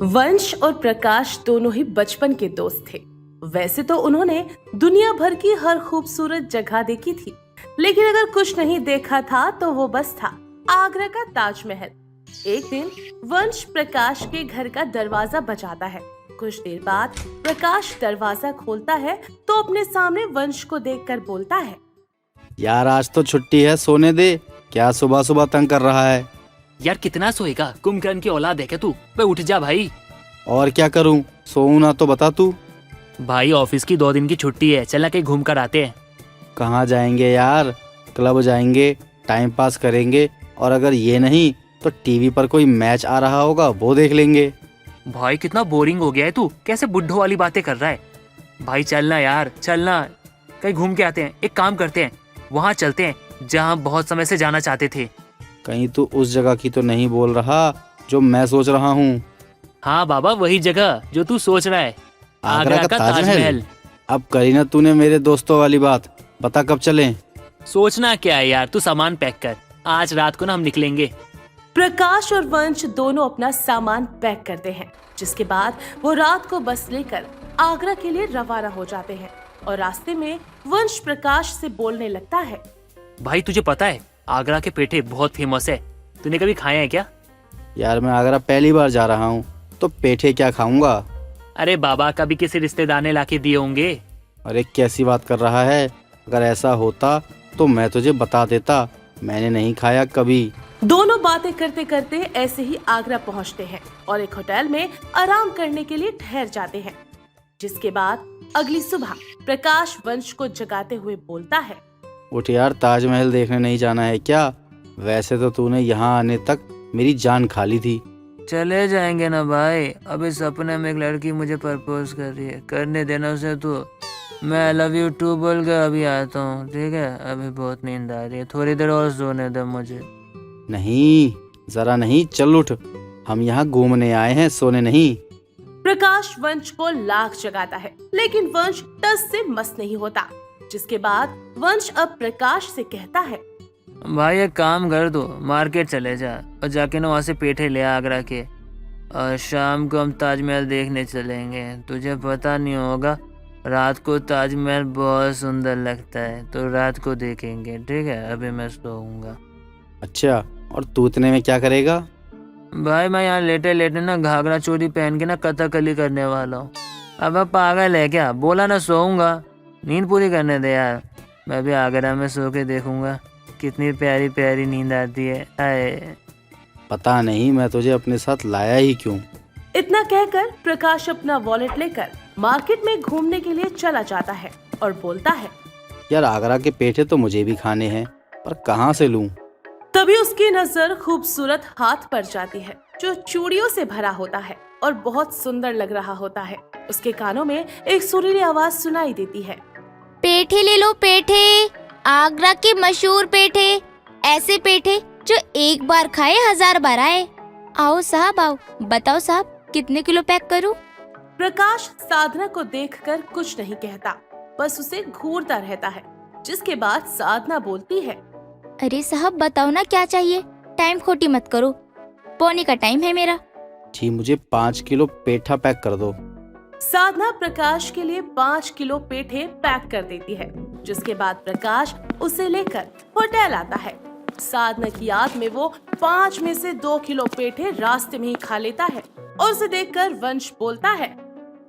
वंश और प्रकाश दोनों ही बचपन के दोस्त थे। वैसे तो उन्होंने दुनिया भर की हर खूबसूरत जगह देखी थी, लेकिन अगर कुछ नहीं देखा था तो वो बस था आगरा का ताजमहल। एक दिन वंश प्रकाश के घर का दरवाजा बजाता है। कुछ देर बाद प्रकाश दरवाजा खोलता है तो अपने सामने वंश को देखकर बोलता है, यार आज तो छुट्टी है, सोने दे। क्या सुबह सुबह तंग कर रहा है? यार कितना सोएगा, कुंभकर्ण की औलाद है क्या तू? बे उठ जा भाई। और क्या करूं, सोऊं ना तो बता तू। भाई ऑफिस की 2 दिन की छुट्टी है, चलना कहीं घूम कर आते हैं। कहाँ जाएंगे यार? क्लब जाएंगे, टाइम पास करेंगे, और अगर ये नहीं तो टीवी पर कोई मैच आ रहा होगा वो देख लेंगे। भाई कितना बोरिंग हो गया है तू, कैसे बुड्ढों वाली बातें कर रहा है। भाई चलना यार, चलना कहीं घूम के आते हैं। एक काम करते हैं, वहाँ चलते हैं जहाँ बहुत समय से जाना चाहते थे। कहीं तू उस जगह की तो नहीं बोल रहा जो मैं सोच रहा हूँ? हाँ बाबा, वही जगह जो तू सोच रहा है, आगरा का ताजमहल। अब करी ना तूने मेरे दोस्तों वाली बात। बता कब चलें? सोचना क्या है यार, तू सामान पैक कर, आज रात को ना हम निकलेंगे। प्रकाश और वंश दोनों अपना सामान पैक करते हैं, जिसके बाद वो रात को बस लेकर आगरा के लिए रवाना हो जाते हैं। और रास्ते में वंश प्रकाश से बोलने लगता है, भाई तुझे पता है आगरा के पेठे बहुत फेमस है, तूने कभी खाए हैं क्या? यार मैं आगरा पहली बार जा रहा हूँ, तो पेठे क्या खाऊंगा? अरे बाबा, कभी किसी रिश्तेदार ने लाके दिए होंगे। अरे कैसी बात कर रहा है? अगर ऐसा होता तो मैं तुझे बता देता, मैंने नहीं खाया कभी। दोनों बातें करते करते ऐसे ही आगरा पहुंचते हैं और एक होटल में आराम करने के लिए ठहर जाते हैं। जिसके बाद अगली सुबह प्रकाश वंश को जगाते हुए बोलता है, उठ यार, ताजमहल देखने नहीं जाना है क्या? वैसे तो तूने यहाँ आने तक मेरी जान खा ली थी। चले जाएंगे ना भाई, अभी सपने में एक लड़की मुझे प्रपोज कर रही है, करने देना उसे। तो मैं आई लव यू टू बोल के अभी आता हूँ, ठीक है? अभी बहुत नींद आ रही है, थोड़ी देर और सोने दे मुझे। नहीं, जरा नहीं, चल उठ। हम यहाँ घूमने आए हैं, सोने नहीं। प्रकाश वंश को लाख जगाता है, लेकिन वंश टस से मस नहीं होता। जिसके बाद वंश अब प्रकाश से कहता है, भाई एक काम कर दो, मार्केट चले जा और जाके ना वहाँ से पेठे ले आ आगरा के, और शाम को हम ताजमहल देखने चलेंगे। तुझे पता नहीं होगा, रात को ताजमहल बहुत सुंदर लगता है, तो रात को देखेंगे, ठीक है? अभी मैं सोऊंगा। अच्छा, और तू इतने में क्या करेगा? भाई मैं यहाँ लेटे लेटे ना घाघरा चोली पहन के ना कथकली करने वाला हूँ। अब पागल है क्या? बोला ना सोऊंगा, नींद पूरी करने दे यार। मैं भी आगरा में सो के देखूंगा, कितनी प्यारी प्यारी नींद आती है। आए पता नहीं मैं तुझे अपने साथ लाया ही क्यों। इतना कहकर प्रकाश अपना वॉलेट लेकर मार्केट में घूमने के लिए चला जाता है और बोलता है, यार आगरा के पेठे तो मुझे भी खाने हैं, पर कहाँ से लूं? तभी उसकी नजर खूबसूरत हाथ पर जाती है जो चूड़ियों से भरा होता है और बहुत सुंदर लग रहा होता है। उसके कानों में एक सुरीली आवाज सुनाई देती है, पेठे ले लो पेठे, आगरा के मशहूर पेठे, ऐसे पेठे जो एक बार खाए 1000 बार आए। आओ साहब आओ, बताओ साहब कितने किलो पैक करूं? प्रकाश साधना को देखकर कुछ नहीं कहता, बस उसे घूरता रहता है। जिसके बाद साधना बोलती है, अरे साहब बताओ ना क्या चाहिए, टाइम खोटी मत करो, पौने का टाइम है मेरा। जी मुझे 5 किलो पेठा पैक कर दो। साधना प्रकाश के लिए 5 किलो पेठे पैक कर देती है। जिसके बाद प्रकाश उसे लेकर होटल आता है। साधना की याद में वो 5 में से 2 किलो पेठे रास्ते में ही खा लेता है और उसे देखकर वंश बोलता है,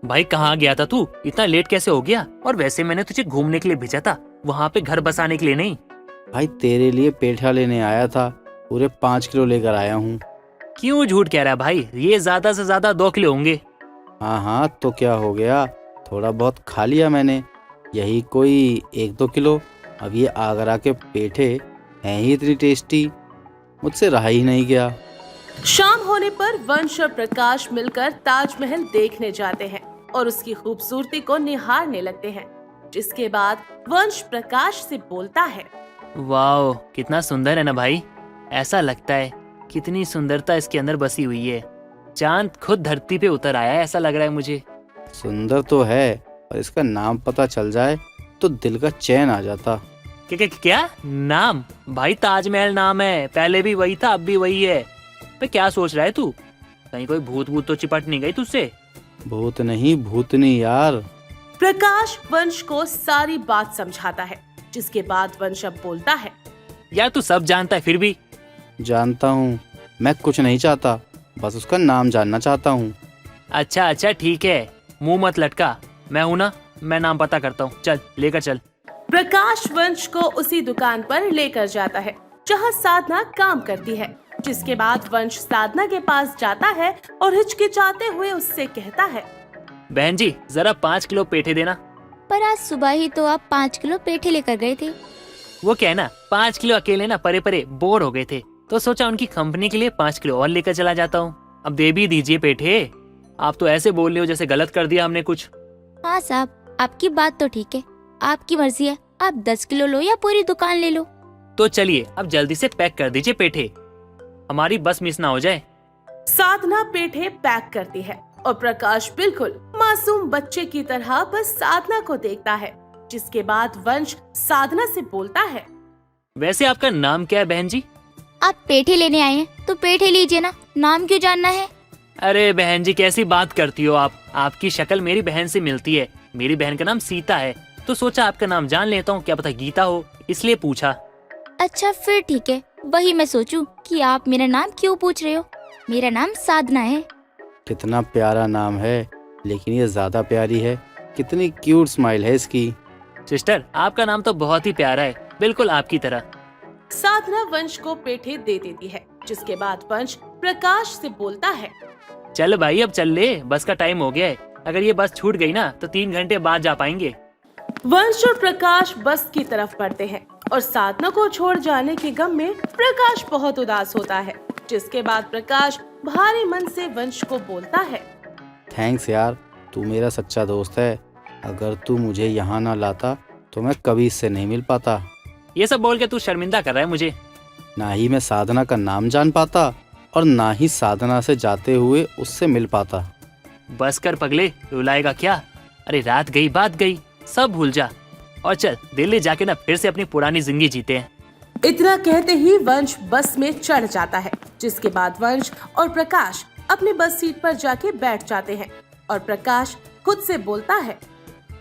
भाई कहाँ गया था तू? इतना लेट कैसे हो गया? और वैसे मैंने तुझे घूमने के लिए भेजा था, वहाँ पे घर बसाने के लिए नहीं। भाई तेरे लिए पेठा लेने आया था, पूरे 5 किलो लेकर आया हूँ। क्यों झूठ कह रहा है भाई? ये ज्यादा से ज्यादा 2 किलो होंगे। हाँ हाँ, तो क्या हो गया, थोड़ा बहुत खा लिया मैंने, यही कोई 1-2 किलो। अब ये आगरा के पेठे हैं ही इतनी टेस्टी, मुझसे रहा ही नहीं गया। शाम होने पर वंश और प्रकाश मिलकर ताजमहल देखने जाते हैं और उसकी खूबसूरती को निहारने लगते हैं। जिसके बाद वंश प्रकाश से बोलता है, वाह कितना सुंदर है ना भाई, ऐसा लगता है कितनी सुंदरता इसके अंदर बसी हुई है। चांद खुद धरती पे उतर आया है, ऐसा लग रहा है मुझे। सुंदर तो है, पर इसका नाम पता चल जाए तो दिल का चैन आ जाता। क्या नाम? भाई ताजमहल नाम है, पहले भी वही था अब भी वही है। पे क्या सोच रहा है तू? कहीं कोई भूत भूत तो चिपट नहीं गई तुझसे? भूत नहीं भूतनी यार। प्रकाश वंश को सारी बात समझाता है, जिसके बाद वंश अब बोलता है। यार तू सब जानता है फिर भी। जानता हूँ, मैं कुछ नहीं चाहता, बस उसका नाम जानना चाहता हूँ। अच्छा ठीक है, मुंह मत लटका, मैं हूं ना, मैं नाम पता करता हूँ, चल लेकर चल। प्रकाश वंश को उसी दुकान पर लेकर जाता है जहां साधना काम करती है, जिसके बाद वंश साधना के पास जाता है और हिचकिचाते हुए उससे कहता है। बहन जी जरा 5 किलो पेठे देना। पर आज सुबह ही तो आप 5 किलो पेठे लेकर गए थे। वो क्या है ना, 5 किलो अकेले ना परे परे बोर हो गए थे, तो सोचा उनकी कंपनी के लिए 5 किलो और लेकर चला जाता हूँ। अब दे भी दीजिए पेठे। आप तो ऐसे बोल रहे हो जैसे गलत कर दिया हमने कुछ। हाँ साहब, आपकी बात तो ठीक है, आपकी मर्जी है, आप 10 किलो लो या पूरी दुकान ले लो। तो चलिए अब जल्दी से पैक कर दीजिए पेठे, हमारी बस मिस ना हो जाए। साधना पेठे पैक करती है और प्रकाश बिल्कुल मासूम बच्चे की तरह बस साधना को देखता है, जिसके बाद वंश साधना से बोलता है। वैसे आपका नाम क्या है बहन जी? आप पेठे लेने आए हैं तो पेठे लीजिए ना, नाम क्यों जानना है? अरे बहन जी कैसी बात करती हो आप, आपकी शक्ल मेरी बहन से मिलती है। मेरी बहन का नाम सीता है, तो सोचा आपका नाम जान लेता हूँ, क्या पता गीता हो, इसलिए पूछा। अच्छा फिर ठीक है, वही मैं सोचूं कि आप मेरा नाम क्यों पूछ रहे हो। मेरा नाम साधना है। कितना प्यारा नाम है, लेकिन ये ज्यादा प्यारी है। कितनी क्यूट स्माइल है इसकी। सिस्टर आपका नाम तो बहुत ही प्यारा है, बिल्कुल आपकी तरह। साधना वंश को पेठे दे देती है, जिसके बाद वंश प्रकाश से बोलता है। चल भाई अब चल ले, बस का टाइम हो गया है। अगर ये बस छूट गई ना तो 3 घंटे बाद जा पाएंगे। वंश और प्रकाश बस की तरफ बढ़ते हैं और साधना को छोड़ जाने के गम में प्रकाश बहुत उदास होता है, जिसके बाद प्रकाश भारी मन से वंश को बोलता है। थैंक्स यार, तू मेरा सच्चा दोस्त है। अगर तू मुझे यहाँ ना लाता तो मैं कभी इससे नहीं मिल पाता। ये सब बोल के तू शर्मिंदा कर रहा है मुझे। ना ही मैं साधना का नाम जान पाता और ना ही साधना से जाते हुए उससे मिल पाता। बस कर पगले, रुलाएगा क्या? अरे रात गई बात गई, सब भूल जा और चल दिल्ली जाके ना फिर से अपनी पुरानी जिंदगी जीते हैं। इतना कहते ही वंश बस में चढ़ जाता है, जिसके बाद वंश और प्रकाश अपनी बस सीट पर जाके बैठ जाते हैं और प्रकाश खुद से बोलता है।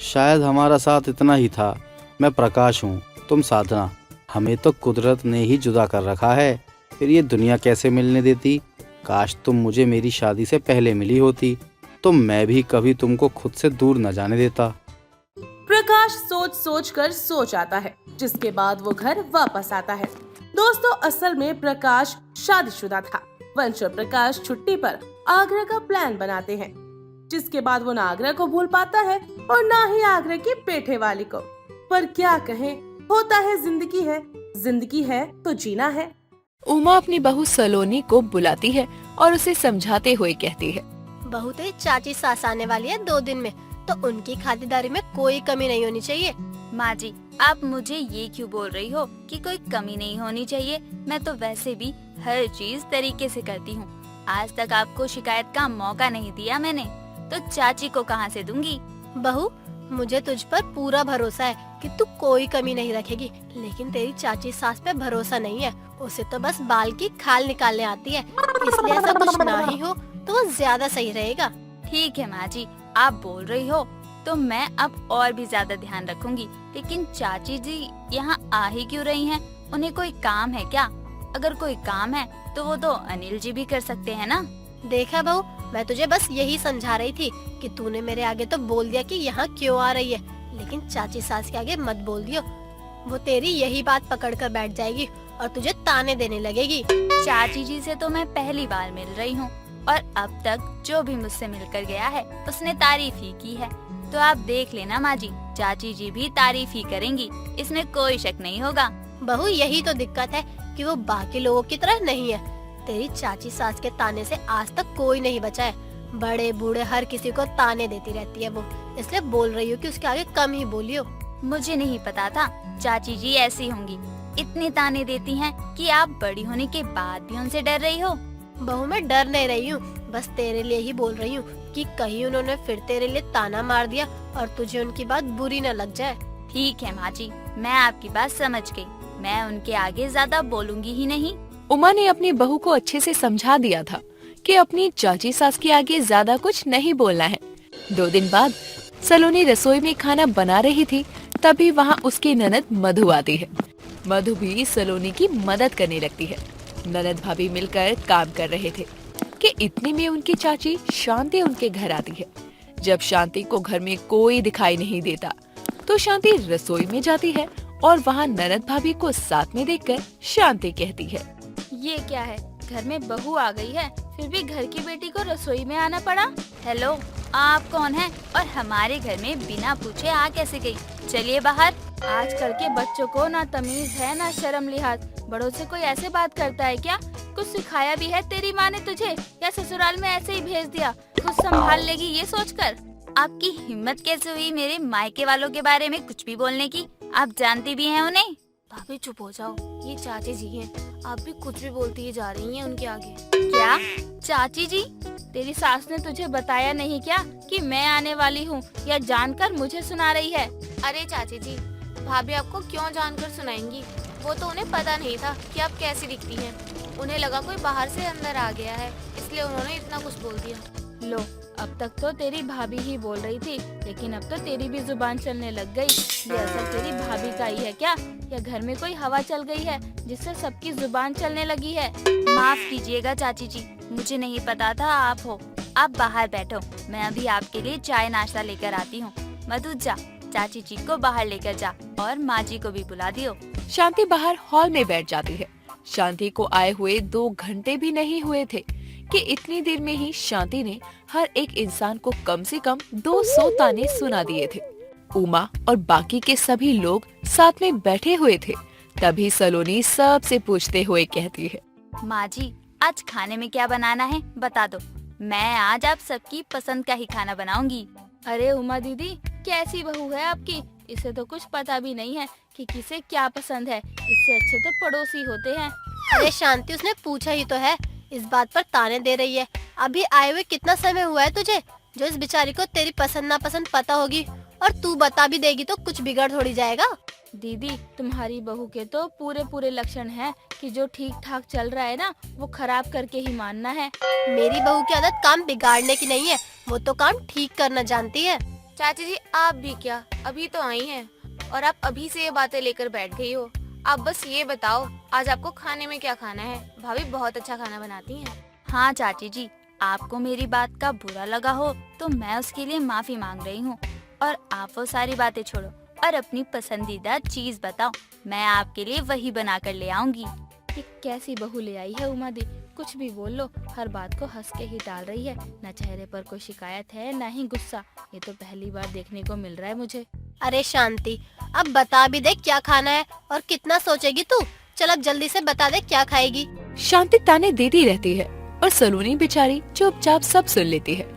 शायद हमारा साथ इतना ही था। मैं प्रकाश हूँ, तुम साधना। हमें तो कुदरत ने ही जुदा कर रखा है, फिर ये दुनिया कैसे मिलने देती। काश तुम मुझे मेरी शादी से पहले मिली होती, तो मैं भी कभी तुमको खुद से दूर न जाने देता। प्रकाश सोच सोच कर सो जाता है, जिसके बाद वो घर वापस आता है। दोस्तों असल में प्रकाश शादीशुदा था। वंश और प्रकाश छुट्टी पर आगरा का प्लान बनाते हैं, जिसके बाद वो ना आगरा को भूल पाता है और ना ही आगरा की पेठे वाली को। पर क्या कहें, होता है जिंदगी है तो जीना है। उमा अपनी बहू सलोनी को बुलाती है और उसे समझाते हुए कहती है। बहू तेरी चाची सास आने वाली है 2 दिन में, तो उनकी खातिरदारी में कोई कमी नहीं होनी चाहिए। माँ जी, आप मुझे ये क्यों बोल रही हो कि कोई कमी नहीं होनी चाहिए? मैं तो वैसे भी हर चीज तरीके से करती हूँ। आज तक आपको शिकायत का मौका नहीं दिया मैंने, तो चाची को कहाँ से दूंगी? बहू मुझे तुझ पर पूरा भरोसा है कि तू कोई कमी नहीं रखेगी, लेकिन तेरी चाची सास पे भरोसा नहीं है। उसे तो बस बाल की खाल निकालने आती है, इसलिए ऐसा कुछ ना ही हो तो वो ज्यादा सही रहेगा। ठीक है माँ जी, आप बोल रही हो तो मैं अब और भी ज्यादा ध्यान रखूंगी। लेकिन चाची जी यहाँ आ ही क्यों रही हैं? उन्हें कोई काम है क्या? अगर कोई काम है तो वो तो अनिल जी भी कर सकते हैं ना। देखा बहू, मैं तुझे बस यही समझा रही थी कि तूने मेरे आगे तो बोल दिया कि यहाँ क्यों आ रही है, लेकिन चाची सास के आगे मत बोल दियो। वो तेरी यही बात पकड़ कर बैठ जाएगी और तुझे ताने देने लगेगी। चाची जी से तो मैं पहली बार मिल रही हूँ और अब तक जो भी मुझसे मिलकर गया है उसने तारीफ ही की है। तो आप देख लेना माँ जी, चाची जी भी तारीफ ही करेंगी, इसमें कोई शक नहीं होगा। बहू यही तो दिक्कत है कि वो बाकी लोगों की तरह नहीं है। तेरी चाची सास के ताने से आज तक कोई नहीं बचा है। बड़े बूढ़े हर किसी को ताने देती रहती है वो, इसलिए बोल रही हूँ कि उसके आगे कम ही बोलियो। मुझे नहीं पता था चाची जी ऐसी होंगी, इतने ताने देती हैं कि आप बड़ी होने के बाद भी उनसे डर रही हो। बहू मैं डर नहीं रही हूँ, बस तेरे लिए ही बोल रही हूँ कि कहीं उन्होंने फिर तेरे लिए ताना मार दिया और तुझे उनकी बात बुरी न लग जाए। ठीक है माँ जी, मैं आपकी बात समझ गई, मैं उनके आगे ज्यादा बोलूंगी ही नहीं। उमा ने अपनी बहू को अच्छे से समझा दिया था कि अपनी चाची सास के आगे ज्यादा कुछ नहीं बोलना है। 2 दिन बाद सलोनी रसोई में खाना बना रही थी, तभी वहाँ उसकी ननद मधु आती है। मधु भी सलोनी की मदद करने लगती है। ननद भाभी मिलकर काम कर रहे थे कि इतने में उनकी चाची शांति उनके घर आती है। जब शांति को घर में कोई दिखाई नहीं देता तो शांति रसोई में जाती है और वहाँ ननद भाभी को साथ में देखकर शांति कहती है, ये क्या है, घर में बहू आ गई है, फिर भी घर की बेटी को रसोई में आना पड़ा। हेलो, आप कौन हैं और हमारे घर में बिना पूछे आ कैसे गई? चलिए बाहर। आजकल के बच्चों को ना तमीज है ना शर्म लिहाज। बड़ों से कोई ऐसे बात करता है क्या? कुछ सिखाया भी है तेरी माँ ने तुझे, या ससुराल में ऐसे ही भेज दिया खुद संभाल लेगी ये सोचकर? आपकी हिम्मत कैसे हुई मेरे मायके वालों के बारे में कुछ भी बोलने की? आप जानती भी हैं उन्हें? भाभी चुप हो जाओ, ये चाची जी हैं। आप भी कुछ भी बोलती ही जा रही हैं उनके आगे। क्या चाची जी? तेरी सास ने तुझे बताया नहीं क्या कि मैं आने वाली हूँ, या जानकर मुझे सुना रही है? अरे चाची जी, भाभी आपको क्यों जानकर सुनाएंगी? वो तो उन्हें पता नहीं था कि आप कैसी दिखती हैं। उन्हें लगा कोई बाहर से अंदर आ गया है, इसलिए उन्होंने इतना कुछ बोल दिया। लो, अब तक तो तेरी भाभी ही बोल रही थी, लेकिन अब तो तेरी भी जुबान चलने लग गई। ये असर तेरी भाभी का ही है क्या, या घर में कोई हवा चल गई है जिससे सबकी जुबान चलने लगी है? माफ कीजिएगा चाची जी, मुझे नहीं पता था आप हो। आप बाहर बैठो, मैं अभी आपके लिए चाय नाश्ता लेकर आती हूँ। मधु जा, चाची जी को बाहर लेकर जा और माँ जी को भी बुला दियो। शांति बाहर हॉल में बैठ जाती है। शांति को आए हुए 2 घंटे भी नहीं हुए थे कि इतनी देर में ही शांति ने हर एक इंसान को कम से कम 200 ताने सुना दिए थे। उमा और बाकी के सभी लोग साथ में बैठे हुए थे। तभी सलोनी सबसे पूछते हुए कहती है, माँ जी, आज खाने में क्या बनाना है बता दो। मैं आज आप सबकी पसंद का ही खाना बनाऊंगी। अरे उमा दीदी, कैसी बहू है आपकी? इसे तो कुछ पता भी नहीं है कि किसे क्या पसंद है। इससे अच्छे तो पड़ोसी होते हैं। अरे शांति, उसने पूछा ही तो है, इस बात पर ताने दे रही है। अभी आए हुए कितना समय हुआ है तुझे, जो इस बेचारी को तेरी पसंद नापसंद पता होगी? और तू बता भी देगी तो कुछ बिगड़ थोड़ी जाएगा। दीदी, तुम्हारी बहू के तो पूरे लक्षण हैं कि जो ठीक ठाक चल रहा है ना, वो खराब करके ही मानना है। मेरी बहू की आदत काम बिगाड़ने की नहीं है, वो तो काम ठीक करना जानती है। चाची जी, आप भी क्या अभी तो आई हैं और आप अभी से ये बातें लेकर बैठ गई हो। आप बस ये बताओ, आज आपको खाने में क्या खाना है? भाभी बहुत अच्छा खाना बनाती हैं। हाँ चाची जी, आपको मेरी बात का बुरा लगा हो तो मैं उसके लिए माफी मांग रही हूँ। और आप वो सारी बातें छोड़ो और अपनी पसंदीदा चीज बताओ, मैं आपके लिए वही बना कर ले आऊंगी। ये कैसी बहू ले आई है उमा दी? कुछ भी बोल लो, हर बात को हंस के ही टाल रही है। न चेहरे पर कोई शिकायत है न ही गुस्सा। ये तो पहली बार देखने को मिल रहा है मुझे। अरे शांति, अब बता भी दे क्या खाना है और कितना सोचेगी तू? चल अब जल्दी से बता दे क्या खाएगी। शांति ताने देती रहती है और सलोनी बेचारी चुपचाप सब सुन लेती है।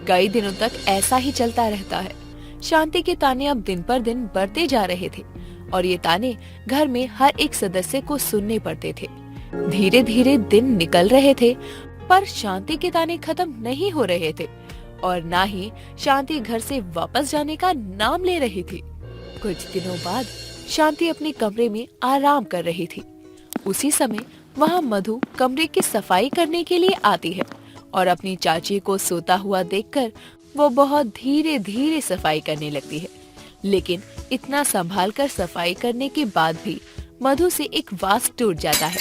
कई दिनों तक ऐसा ही चलता रहता है। शांति के ताने अब दिन पर दिन बढ़ते जा रहे थे और ये ताने घर में हर एक सदस्य को सुनने पड़ते थे। धीरे धीरे दिन निकल रहे थे पर शांति के ताने खत्म नहीं हो रहे थे और ना ही शांति घर से वापस जाने का नाम ले रही थी। कुछ दिनों बाद शांति अपने कमरे में आराम कर रही थी। उसी समय वहाँ मधु कमरे की सफाई करने के लिए आती है और अपनी चाची को सोता हुआ देखकर वो बहुत धीरे धीरे सफाई करने लगती है। लेकिन इतना संभाल कर सफाई करने के बाद भी मधु से एक वास टूट जाता है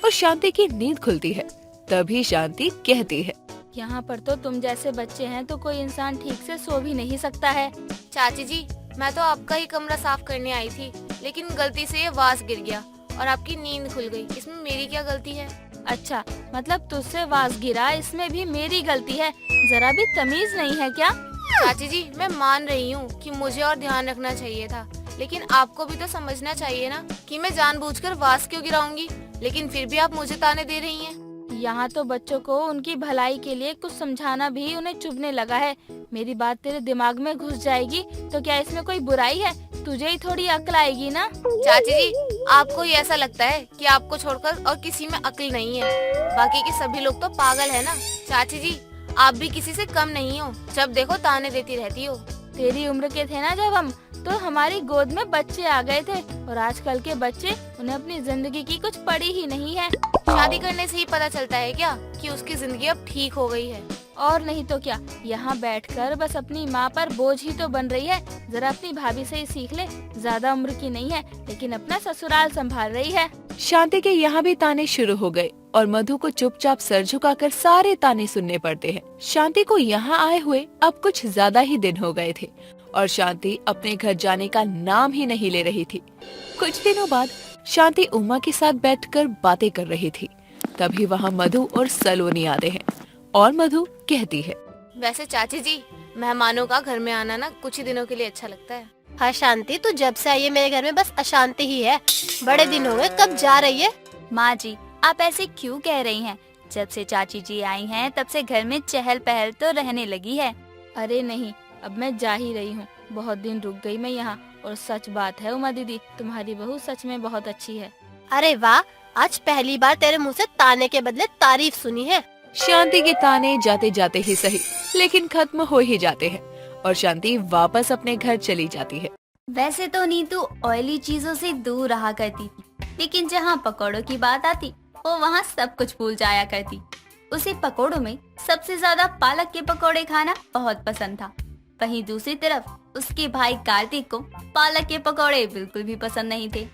और शांति की नींद खुलती है। तभी शांति कहती है, यहाँ पर तो तुम जैसे बच्चे हैं तो कोई इंसान ठीक से सो भी नहीं सकता है। चाची जी, मैं तो आपका ही कमरा साफ करने आई थी, लेकिन गलती से ये वास गिर गया और आपकी नींद खुल गई। इसमें मेरी क्या गलती है? अच्छा, मतलब तुझसे वास गिरा, इसमें भी मेरी गलती है? जरा भी तमीज नहीं है क्या? चाची जी, मैं मान रही हूँ कि मुझे और ध्यान रखना चाहिए था, लेकिन आपको भी तो समझना चाहिए ना कि मैं जानबूझकर वास क्यों गिराऊंगी। लेकिन फिर भी आप मुझे ताने दे रही हैं। यहाँ तो बच्चों को उनकी भलाई के लिए कुछ समझाना भी उन्हें चुभने लगा है। मेरी बात तेरे दिमाग में घुस जाएगी तो क्या इसमें कोई बुराई है? तुझे ही थोड़ी अक्ल आएगी ना। चाची जी, आपको ही ऐसा लगता है कि आपको छोड़कर और किसी में अक्ल नहीं है। बाकी के सभी लोग तो पागल है ना। चाची जी, आप भी किसी से कम नहीं हो, जब देखो ताने देती रहती हो। तेरी उम्र के थे ना जब हम, तो हमारी गोद में बच्चे आ गए थे, और आजकल के बच्चे, उन्हें अपनी जिंदगी की कुछ पड़ी ही नहीं है। शादी करने से ही पता चलता है क्या कि उसकी जिंदगी अब ठीक हो गई है? और नहीं तो क्या, यहाँ बैठकर बस अपनी माँ पर बोझ ही तो बन रही है। जरा अपनी भाभी से ही सीख ले, ज्यादा उम्र की नहीं है लेकिन अपना ससुराल संभाल रही है। शांति के यहाँ भी ताने शुरू हो गए और मधु को चुपचाप सर झुकाकर सारे ताने सुनने पड़ते हैं। शांति को यहाँ आए हुए अब कुछ ज्यादा ही दिन हो गए थे और शांति अपने घर जाने का नाम ही नहीं ले रही थी। कुछ दिनों बाद शांति उमा के साथ बैठकर बातें कर रही थी। तभी वहाँ मधु और सलोनी आते हैं और मधु कहती है, वैसे चाची जी, मेहमानों का घर में आना ना कुछ ही दिनों के लिए अच्छा लगता है। हाँ शांति, तू जब से आई है मेरे घर में बस अशांति ही है। बड़े दिन हो गए, कब जा रही है? माँ जी, आप ऐसे क्यों कह रही हैं? जब से चाची जी आई हैं तब से घर में चहल पहल तो रहने लगी है। अरे नहीं, अब मैं जा ही रही हूँ। बहुत दिन रुक गई मैं यहाँ, और सच बात है उमा दीदी, तुम्हारी बहू सच में बहुत अच्छी है। अरे वाह, आज पहली बार तेरे मुँह से ताने के बदले तारीफ सुनी है। शांति के ताने जाते जाते ही सही, लेकिन खत्म हो ही जाते हैं और शांति वापस अपने घर चली जाती है। वैसे तो नीतू ऑयली चीजों से दूर रहा करती थी, लेकिन जहाँ पकौड़ों की बात आती वो वहाँ सब कुछ भूल जाया करती। उसे पकौड़ों में सबसे ज्यादा पालक के पकौड़े खाना बहुत पसंद था। वहीं दूसरी तरफ उसके भाई कार्तिक को पालक के पकौड़े बिल्कुल भी पसंद नहीं थे,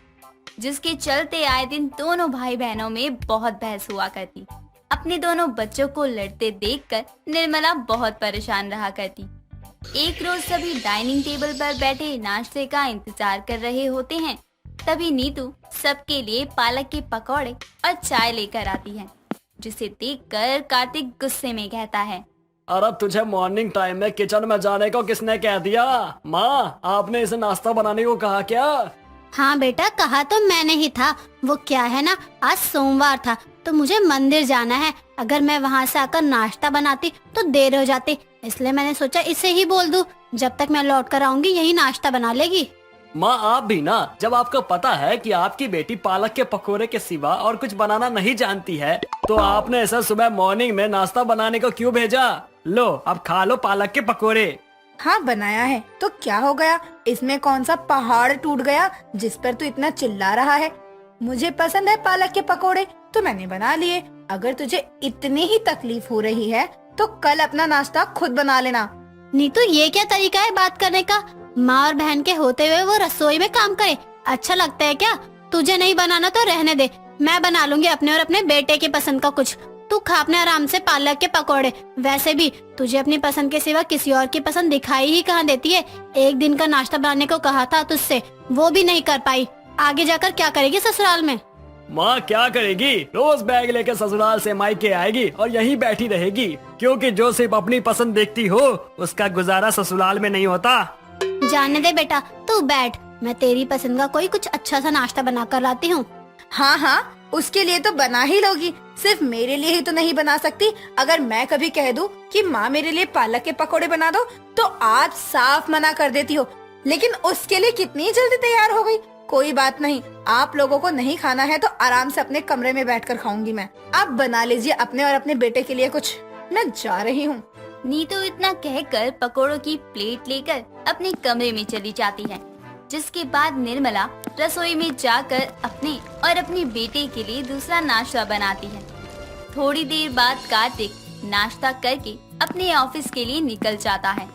जिसके चलते आए दिन दोनों भाई बहनों में बहुत बहस हुआ करती। अपने दोनों बच्चों को लड़ते देखकर निर्मला बहुत परेशान रहा करती। एक रोज सभी डाइनिंग टेबल पर बैठे नाश्ते का इंतजार कर रहे होते हैं, तभी नीतू सबके लिए पालक के पकौड़े और चाय लेकर आती है, जिसे देखकर कार्तिक गुस्से में कहता है, अरे तुझे मॉर्निंग टाइम में किचन में जाने को किसने कह दिया? माँ, आपने इसे नाश्ता बनाने को कहा क्या? हाँ बेटा, कहा तो मैंने ही था। वो क्या है ना, आज सोमवार था तो मुझे मंदिर जाना है। अगर मैं वहाँ से आकर नाश्ता बनाती तो देर हो जाती, इसलिए मैंने सोचा इसे ही बोल दूं। जब तक मैं लौट कर आऊंगी यही नाश्ता बना लेगी। माँ, आप भी ना, जब आपको पता है कि आपकी बेटी पालक के पकोड़े के सिवा और कुछ बनाना नहीं जानती है, तो आपने ऐसा सुबह मॉर्निंग में नाश्ता बनाने को क्यों भेजा? लो, अब खा लो पालक के पकोड़े। हाँ बनाया है तो क्या हो गया, इसमें कौन सा पहाड़ टूट गया जिस पर तू इतना चिल्ला रहा है। मुझे पसंद है पालक के पकोड़े तो मैंने बना लिए। अगर तुझे इतनी ही तकलीफ हो रही है तो कल अपना नाश्ता खुद बना लेना। नीतू, ये क्या तरीका है बात करने का? माँ और बहन के होते हुए वो रसोई में काम करे, अच्छा लगता है क्या? तुझे नहीं बनाना तो रहने दे, मैं बना लूंगी अपने और अपने बेटे की पसंद का कुछ। तू खा अपने आराम से पालक के पकोड़े। वैसे भी तुझे अपनी पसंद के सिवा किसी और की पसंद दिखाई ही कहाँ देती है। एक दिन का नाश्ता बनाने को कहा था तुझसे, वो भी नहीं कर पाई। आगे जाकर क्या करेगी ससुराल में? माँ क्या करेगी, रोज बैग लेकर ससुराल से मायके आएगी और यहीं बैठी रहेगी, क्योंकि जो सिर्फ अपनी पसंद देखती हो उसका गुजारा ससुराल में नहीं होता। जाने दे बेटा, तू बैठ, मैं तेरी पसंद का कोई कुछ अच्छा सा नाश्ता बना कर लाती हूँ। हाँ हाँ, उसके लिए तो बना ही लोगी, सिर्फ मेरे लिए ही तो नहीं बना सकती। अगर मैं कभी कह दूं कि माँ मेरे लिए पालक के पकोड़े बना दो तो आज साफ मना कर देती हो, लेकिन उसके लिए कितनी जल्दी तैयार हो गई। कोई बात नहीं, आप लोगों को नहीं खाना है तो आराम से अपने कमरे में बैठकर खाऊंगी मैं। आप बना लीजिए अपने और अपने बेटे के लिए कुछ, मैं जा रही हूँ। नीतू इतना कहकर पकोड़ों की प्लेट लेकर अपने कमरे में चली जाती है, जिसके बाद निर्मला रसोई में जाकर अपने और अपने बेटे के लिए दूसरा नाश्ता बनाती है। थोड़ी देर बाद कार्तिक नाश्ता करके अपने ऑफिस के लिए निकल जाता है।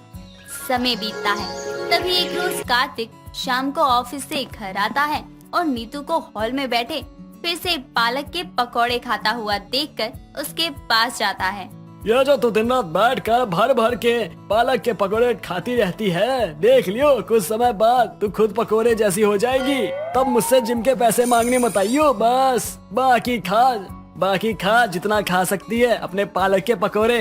समय बीतता है, तभी एक रोज कार्तिक शाम को ऑफिस से घर आता है और नीतू को हॉल में बैठे फिर से पालक के पकौड़े खाता हुआ देखकर उसके पास जाता है। ये जो तू दिन रात बैठ कर भर भर के पालक के पकोड़े खाती रहती है, देख लियो कुछ समय बाद तू खुद पकोड़े जैसी हो जाएगी। तब मुझसे जिम के पैसे मांगने मत आइयो, बस बाकी खा जितना खा सकती है अपने पालक के पकोड़े।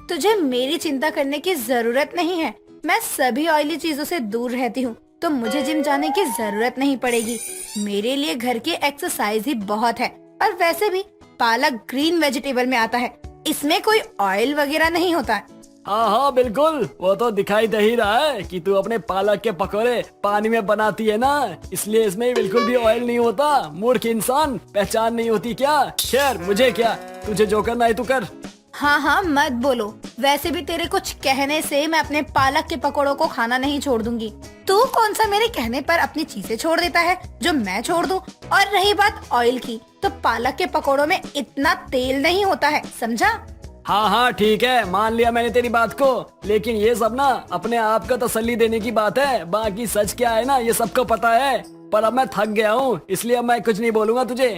तुझे मेरी चिंता करने की जरूरत नहीं है, मैं सभी ऑयली चीजों से दूर रहती हूँ, तो मुझे जिम जाने की जरूरत नहीं पड़ेगी। मेरे लिए घर की एक्सरसाइज ही बहुत है, और वैसे भी पालक ग्रीन वेजिटेबल में आता है, इसमें कोई ऑयल वगैरह नहीं होता है। हाँ बिल्कुल, वो तो दिखाई दे ही रहा है कि तू अपने पालक के पकोड़े पानी में बनाती है ना, इसलिए इसमें बिल्कुल भी ऑयल नहीं होता। मूर्ख इंसान, पहचान नहीं होती क्या? खैर मुझे क्या, तुझे जो करना है तू कर। हाँ हाँ मत बोलो, वैसे भी तेरे कुछ कहने से मैं अपने पालक के पकोड़ों को खाना नहीं छोड़ दूंगी। तू कौन सा मेरे कहने पर अपनी चीजें छोड़ देता है जो मैं छोड़ दूं? और रही बात ऑयल की, तो पालक के पकोड़ों में इतना तेल नहीं होता है, समझा? हाँ हाँ ठीक है, मान लिया मैंने तेरी बात को, लेकिन ये सब ना अपने आप का तसल्ली देने की बात है। बाकी सच क्या है ना ये सबको पता है, पर अब मैं थक गया हूँ, इसलिए अब मैं कुछ नहीं बोलूंगा तुझे।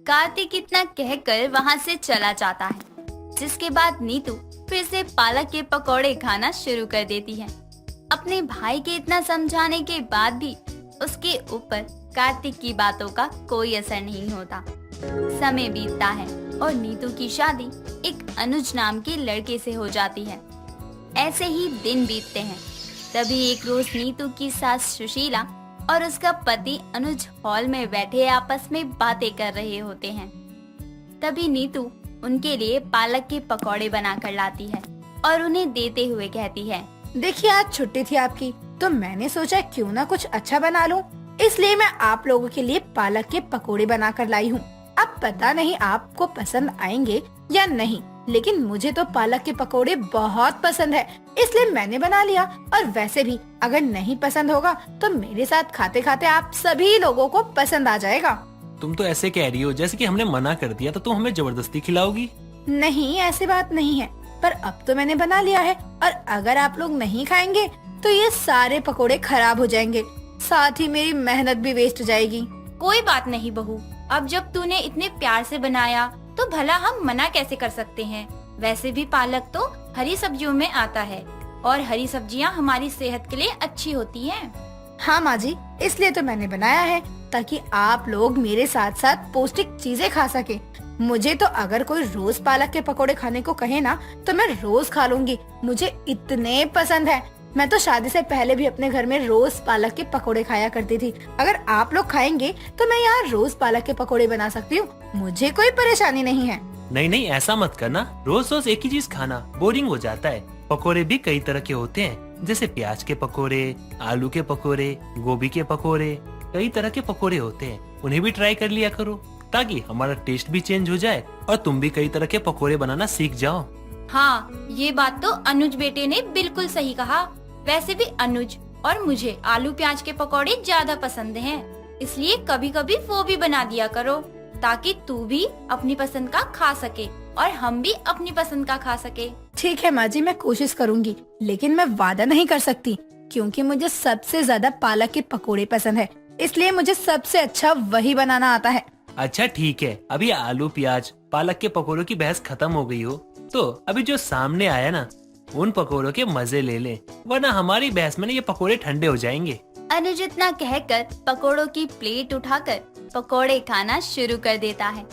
कार्तिक इतना कहकर वहाँ से चला जाता है, जिसके बाद नीतू फिर से पालक के पकौड़े खाना शुरू कर देती है। अपने भाई के इतना समझाने के बाद भी उसके ऊपर कार्तिक की बातों का कोई असर नहीं होता। समय बीतता है और नीतू की शादी एक अनुज नाम के लड़के से हो जाती है। ऐसे ही दिन बीतते हैं। तभी एक रोज नीतू की सास सुशीला और उसका पति अनुज हॉल में बैठे आपस में बातें कर रहे होते हैं। तभी नीतू उनके लिए पालक के पकौड़े बनाकर लाती है और उन्हें देते हुए कहती है, देखिए आज छुट्टी थी आपकी, तो मैंने सोचा क्यों ना कुछ अच्छा बना लूं, इसलिए मैं आप लोगों के लिए पालक के पकोड़े बनाकर लाई हूँ। अब पता नहीं आपको पसंद आएंगे या नहीं, लेकिन मुझे तो पालक के पकोड़े बहुत पसंद है, इसलिए मैंने बना लिया। और वैसे भी अगर नहीं पसंद होगा तो मेरे साथ खाते खाते आप सभी लोगों को पसंद आ जाएगा। तुम तो ऐसे कह रही हो जैसे कि हमने मना कर दिया तो तुम हमें जबरदस्ती खिलाओगी। नहीं, ऐसी बात नहीं है, पर अब तो मैंने बना लिया है, और अगर आप लोग नहीं खाएंगे तो ये सारे पकोड़े खराब हो जाएंगे, साथ ही मेरी मेहनत भी वेस्ट जाएगी। कोई बात नहीं बहू, अब जब तूने इतने प्यार से बनाया तो भला हम मना कैसे कर सकते हैं। वैसे भी पालक तो हरी सब्जियों में आता है और हरी सब्जियां हमारी सेहत के लिए अच्छी होती हैं। हाँ माँ जी, इसलिए तो मैंने बनाया है ताकि आप लोग मेरे साथ साथ पौष्टिक चीजें खा सके। मुझे तो अगर कोई रोज पालक के पकोड़े खाने को कहे ना तो मैं रोज खा लूंगी, मुझे इतने पसंद है। मैं तो शादी से पहले भी अपने घर में रोज पालक के पकोड़े खाया करती थी। अगर आप लोग खाएंगे तो मैं यहाँ रोज पालक के पकोड़े बना सकती हूँ, मुझे कोई परेशानी नहीं है। नहीं नहीं ऐसा मत करना, रोज रोज एक ही चीज खाना बोरिंग हो जाता है। पकोड़े भी कई तरह के होते हैं, जैसे प्याज के पकोड़े, आलू के पकोड़े, गोभी के पकोड़े, कई तरह के पकोड़े होते हैं, उन्हें भी ट्राई कर लिया करो ताकि हमारा टेस्ट भी चेंज हो जाए और तुम भी कई तरह के पकोड़े बनाना सीख जाओ। हाँ, ये बात तो अनुज बेटे ने बिल्कुल सही कहा। वैसे भी अनुज और मुझे आलू प्याज के पकोड़े ज्यादा पसंद हैं, इसलिए कभी कभी वो भी बना दिया करो ताकि तू भी अपनी पसंद का खा सके और हम भी अपनी पसंद का खा सके। ठीक है माँ जी, मैं कोशिश करूँगी, लेकिन मैं वादा नहीं कर सकती क्योंकि मुझे सबसे ज्यादा पालक के पकोड़े पसंद है, इसलिए मुझे सबसे अच्छा वही बनाना आता है। अच्छा ठीक है, अभी आलू प्याज पालक के पकोड़ों की बहस खत्म हो गई हो तो अभी जो सामने आया ना उन पकोड़ों के मजे ले ले, वरना हमारी बहस में ना ये पकोड़े ठंडे हो जाएंगे। अनुज इतना कहकर पकोड़ों की प्लेट उठाकर पकोड़े खाना शुरू कर देता है।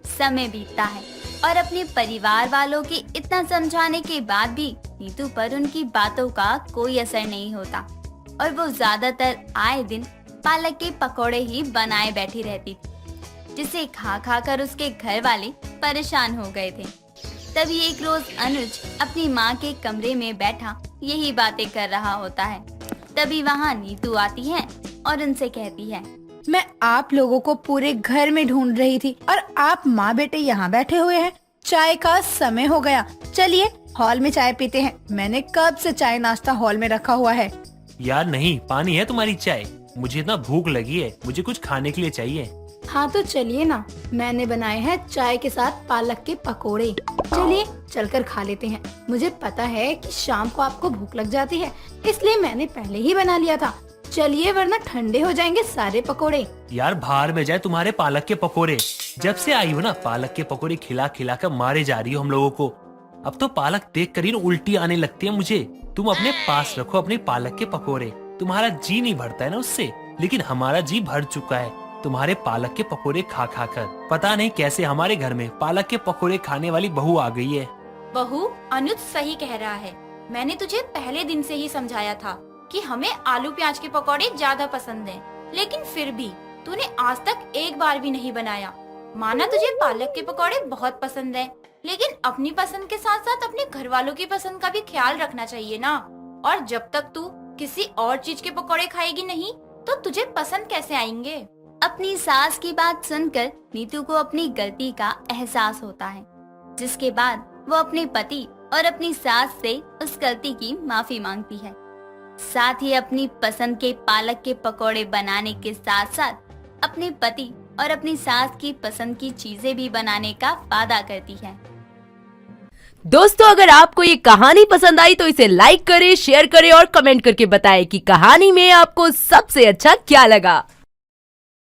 समय बीतता है और अपने परिवार वालों के इतना समझाने के बाद भी नीतू पर उनकी बातों का कोई असर नहीं होता और वो ज्यादातर आए दिन पालक के पकोड़े ही बनाए बैठी रहती थी, जिसे खा खा कर उसके घर वाले परेशान हो गए थे। तभी एक रोज अनुज अपनी माँ के कमरे में बैठा यही बातें कर रहा होता है। तभी वहाँ नीतू आती है और उनसे कहती है, मैं आप लोगों को पूरे घर में ढूंढ रही थी और आप माँ बेटे यहाँ बैठे हुए हैं। चाय का समय हो गया, चलिए हॉल में चाय पीते हैं। मैंने कब से चाय नाश्ता हॉल में रखा हुआ है। यार नहीं, पानी है तुम्हारी चाय, मुझे इतना भूख लगी है, मुझे कुछ खाने के लिए चाहिए। हाँ तो चलिए ना, मैंने बनाए हैं चाय के साथ पालक के पकोड़े, चलिए चलकर खा लेते हैं। मुझे पता है कि शाम को आपको भूख लग जाती है, इसलिए मैंने पहले ही बना लिया था। चलिए वरना ठंडे हो जाएंगे सारे पकोड़े। यार बाहर में जाए तुम्हारे पालक के पकोड़े, जब से आई हो ना पालक के पकोड़े खिला खिला कर मारे जा रही हो हम लोगों को। अब तो पालक देख कर ही उल्टी आने लगती है मुझे। तुम अपने पास रखो अपने पालक के पकोड़े, तुम्हारा जी नहीं भरता है ना उससे, लेकिन हमारा जी भर चुका है तुम्हारे पालक के पकोड़े खा खा कर। पता नहीं कैसे हमारे घर में पालक के पकोड़े खाने वाली बहू आ गई है। बहू, अनुज सही कह रहा है। मैंने तुझे पहले दिन से ही समझाया था कि हमें आलू प्याज के पकोड़े ज्यादा पसंद हैं, लेकिन फिर भी तूने आज तक एक बार भी नहीं बनाया। माना तुझे पालक के पकोड़े बहुत पसंद है, लेकिन अपनी पसंद के साथ साथ अपने घर वालों की पसंद का भी ख्याल रखना चाहिए ना। और जब तक तू किसी और चीज के पकोड़े खाएगी नहीं तो तुझे पसंद कैसे आएंगे। अपनी सास की बात सुनकर नीतू को अपनी गलती का एहसास होता है, जिसके बाद वो अपने पति और अपनी सास से उस गलती की माफी मांगती है। साथ ही अपनी पसंद के पालक के पकोड़े बनाने के साथ साथ अपने पति और अपनी सास की पसंद की चीजें भी बनाने का वादा करती है। दोस्तों, अगर आपको ये कहानी पसंद आई तो इसे लाइक करें, शेयर करें और कमेंट करके बताएं कि कहानी में आपको सबसे अच्छा क्या लगा।